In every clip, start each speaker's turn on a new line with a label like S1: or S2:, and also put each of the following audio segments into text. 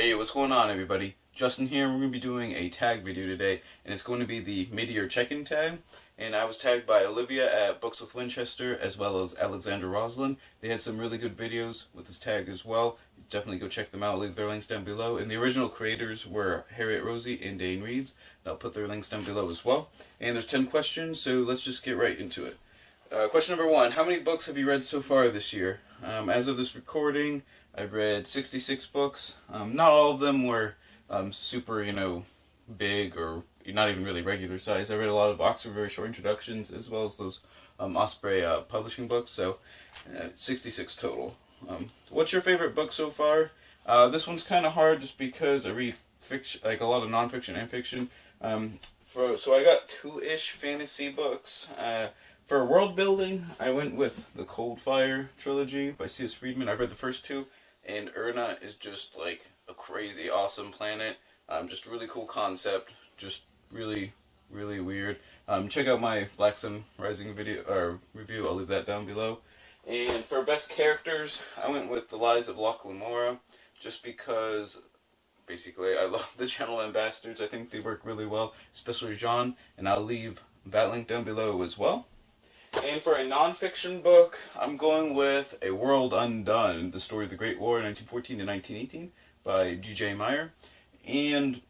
S1: Hey, what's going on, everybody? Justin here, and we're going to be doing a tag video today, and it's going to be the Midyear Check In Tag. And I was tagged by Olivia at Books with Winchester, as well as Alexander Roslin. They had some really good videos with this tag as well. Definitely go check them out. I'll leave their links down below. And the original creators were Harriet Rosie and Dane Reeds. I'll put their links down below as well. And there's 10 questions, so let's just get right into it. Question number 1. How many books have you read so far this year? As of this recording, I've read 66 books. Not all of them were super, big or not even really regular size. I read a lot of Oxford Very Short Introductions as well as those Osprey publishing books, so 66 total. What's your favorite book so far? This one's kind of hard just because I read fiction, like a lot of nonfiction and fiction. So I got 2-ish fantasy books. For world building, I went with the Cold Fire trilogy by C.S. Friedman. I've read the first 2, and Erna is just like a crazy awesome planet. Just really cool concept. Just really, really weird. Check out my Black Sun Rising video or review. I'll leave that down below. And for best characters, I went with The Lies of Locke Lamora, just because basically I love the Gentleman Bastards. I think they work really well, especially Jean, and I'll leave that link down below as well. And for a non-fiction book, I'm going with A World Undone, the story of the Great War, 1914 to 1918, by G.J. Meyer. And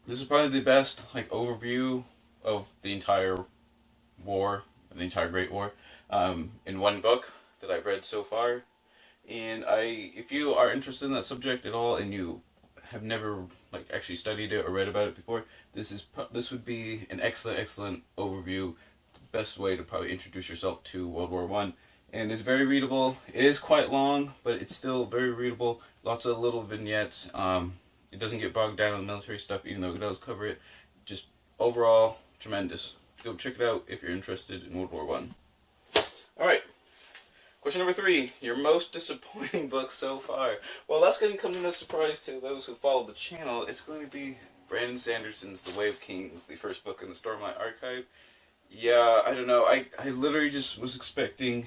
S1: this is probably the best overview of the entire war, the entire Great War, in one book that I've read so far. And if you are interested in that subject at all, and you have never actually studied it or read about it before, this would be an excellent overview. Best way to probably introduce yourself to World War I. And it's very readable. It is quite long, but it's still very readable. Lots of little vignettes. It doesn't get bogged down in military stuff, even though it does cover it. Just overall, tremendous. Go check it out if you're interested in World War I. Alright, question number 3. Your most disappointing book so far. Well, that's going to come as no surprise to those who follow the channel. It's going to be Brandon Sanderson's The Way of Kings, the first book in the Stormlight Archive. Yeah, I don't know. I literally just was expecting,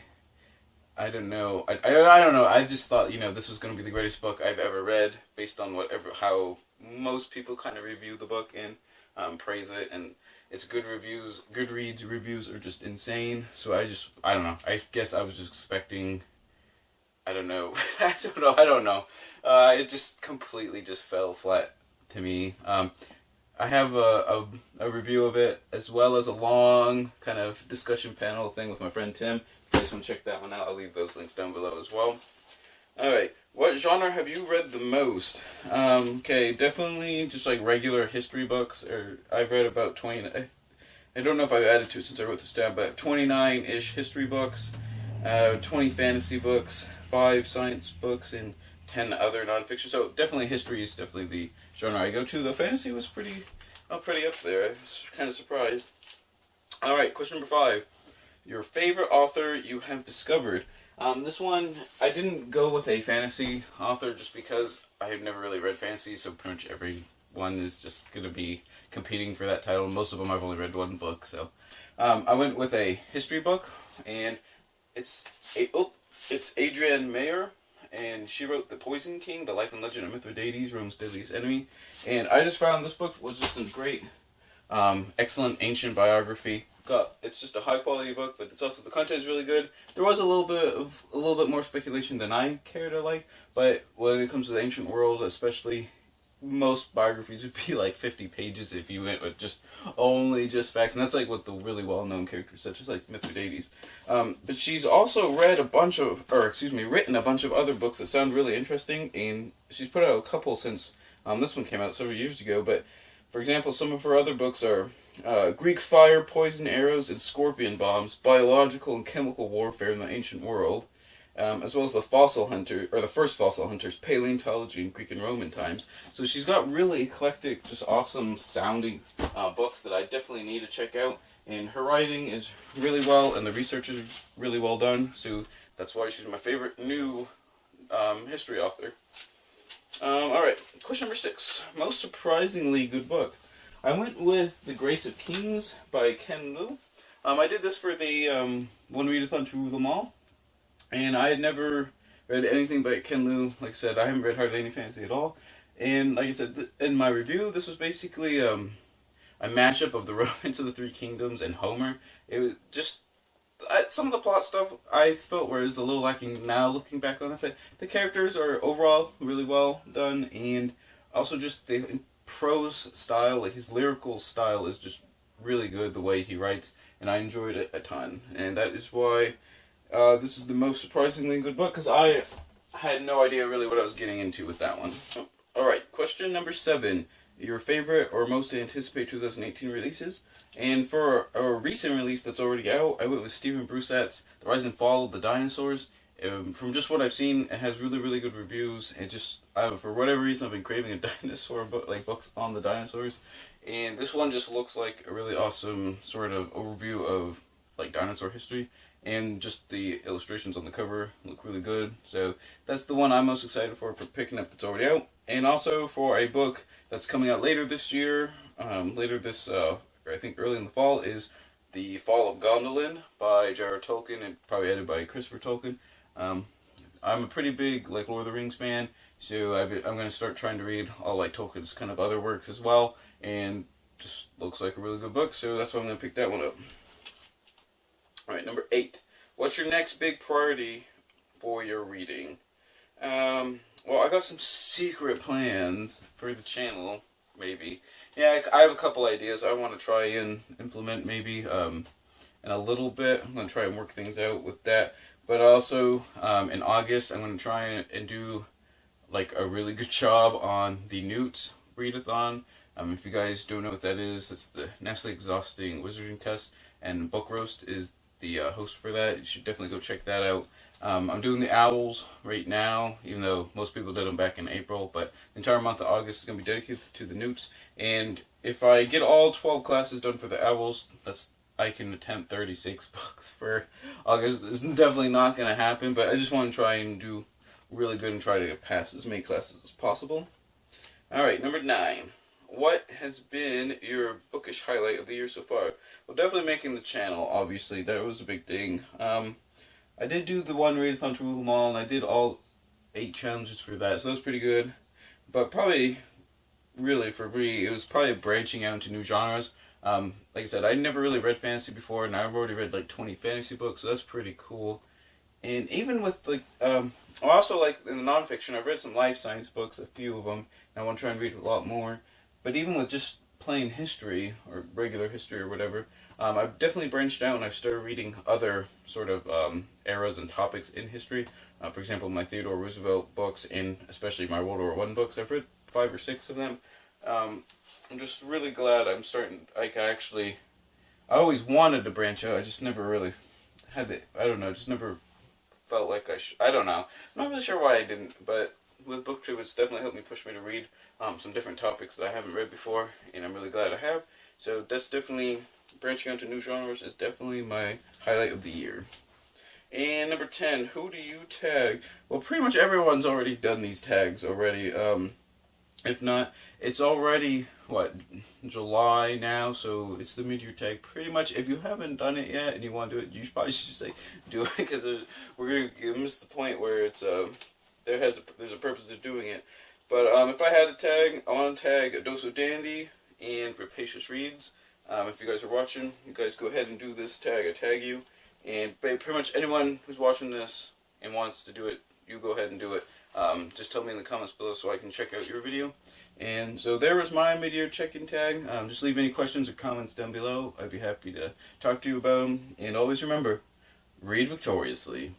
S1: I don't know. I don't know. I just thought, this was going to be the greatest book I've ever read, based on how most people kind of review the book and praise it. And it's good reviews. Goodreads reviews are just insane. So I don't know. I guess I was just expecting, I don't know. I don't know. It just completely just fell flat to me. I have a review of it, as well as a long kind of discussion panel thing with my friend Tim. If you guys want to check that one out, I'll leave those links down below as well. Alright, what genre have you read the most? Okay, definitely just regular history books. I've read about 20, I don't know if I've added to it since I wrote this down, but 29-ish history books, 20 fantasy books, 5 science books, and 10 other nonfiction. So definitely history is definitely the genre I go to. The fantasy was pretty up there. I was kind of surprised. Alright, question number 5. Your favorite author you have discovered. This one, I didn't go with a fantasy author just because I have never really read fantasy, so pretty much every one is just going to be competing for that title. Most of them I've only read one book, so I went with a history book, and it's Adrienne Mayer. And she wrote The Poison King, The Life and Legend of Mithridates, Rome's Deadliest Enemy. And I just found this book was just a great, excellent ancient biography. It's just a high quality book, but it's also, the content is really good. There was a little bit more speculation than I care to like, but when it comes to the ancient world, especially, most biographies would be 50 pages if you went with only facts, and that's with the really well-known characters such as Mithridates. But she's also written a bunch of other books that sound really interesting, and she's put out a couple since this one came out several years ago. But for example, some of her other books are Greek Fire, Poison Arrows, and Scorpion Bombs: Biological and Chemical Warfare in the Ancient World. As well as the first fossil hunters, paleontology in Greek and Roman times. So she's got really eclectic, just awesome sounding books that I definitely need to check out. And her writing is really well, and the research is really well done. So that's why she's my favorite new history author. Alright, question number 6. Most surprisingly good book. I went with The Grace of Kings by Ken Liu. I did this for the One Readathon to Rule Them All. And I had never read anything by Ken Liu. Like I said, I haven't read hardly any fantasy at all. And like I said, in my review, this was basically a mashup of the Romance of the Three Kingdoms and Homer. It was just some of the plot stuff I felt was a little lacking now looking back on it. But the characters are overall really well done, and also just the prose style, like his lyrical style, is just really good the way he writes, and I enjoyed it a ton. And that is why this is the most surprisingly good book, because I had no idea really what I was getting into with that one. Alright, question number 7. Your favorite or most anticipated 2018 releases? And for a recent release that's already out, I went with Stephen Broussard's The Rise and Fall of the Dinosaurs. From just what I've seen, it has really, really good reviews. And just, for whatever reason, I've been craving a dinosaur book, like books on the dinosaurs. And this one just looks like a really awesome sort of overview of like dinosaur history. And just the illustrations on the cover look really good. So that's the one I'm most excited for picking up that's already out. And also for a book that's coming out later this year, I think early in the fall, is The Fall of Gondolin by J.R.R. Tolkien and probably edited by Christopher Tolkien. I'm a pretty big like Lord of the Rings fan, so I'm going to start trying to read all like Tolkien's kind of other works as well, and just looks like a really good book, so that's why I'm going to pick that one up. Alright, number 8. What's your next big priority for your reading? Well, I got some secret plans for the channel, maybe. Yeah, I have a couple ideas I want to try and implement maybe in a little bit. I'm going to try and work things out with that. But also, in August, I'm going to try and do like a really good job on the Newt readathon. If you guys don't know what that is, it's the Nestle Exhausting Wizarding Test, and Book Roast is the host for that. You should definitely go check that out. I'm doing the Owls right now, even though most people did them back in April, but the entire month of August is going to be dedicated to the Newts. And if I get all 12 classes done for the Owls, I can attempt 36 books for August. It's definitely not going to happen, but I just want to try and do really good and try to pass as many classes as possible. Alright, number 9. What has been your bookish highlight of the year so far? Well, definitely making the channel, obviously. That was a big thing. I did do the one readathon to rule them all, and I did all 8 challenges for that, so that was pretty good. But probably, really, for me, it was probably branching out into new genres. Like I said, I never really read fantasy before, and I've already read like 20 fantasy books, so that's pretty cool. And even with like, also like in the nonfiction, I've read some life science books, a few of them, and I want to try and read a lot more. But even with just plain history, or regular history or whatever, I've definitely branched out and I've started reading other sort of eras and topics in history. For example, my Theodore Roosevelt books, and especially my World War I books. I've read 5 or 6 of them. I'm just really glad I'm starting, like I always wanted to branch out, I just never really had the, I don't know, just never felt like I don't know. I'm not really sure why I didn't, but with BookTube it's definitely helped me push me to read some different topics that I haven't read before, and I'm really glad I have. So that's definitely, branching out to new genres is definitely my highlight of the year. And number 10, who do you tag? Well, pretty much everyone's already done these tags already. If not, it's already, July now, so it's the Midyear Tag. Pretty much, if you haven't done it yet and you want to do it, you probably should just say, do it, because we're going to miss the point where it's, there's a purpose to doing it. But if I had a tag, I want to tag A Dose of Dandy and Rapacious Reads. If you guys are watching, you guys go ahead and do this tag. I tag you. And pretty much anyone who's watching this and wants to do it, you go ahead and do it. Just tell me in the comments below so I can check out your video. And so there was my mid-year check-in tag. Just leave any questions or comments down below. I'd be happy to talk to you about them. And always remember, read victoriously.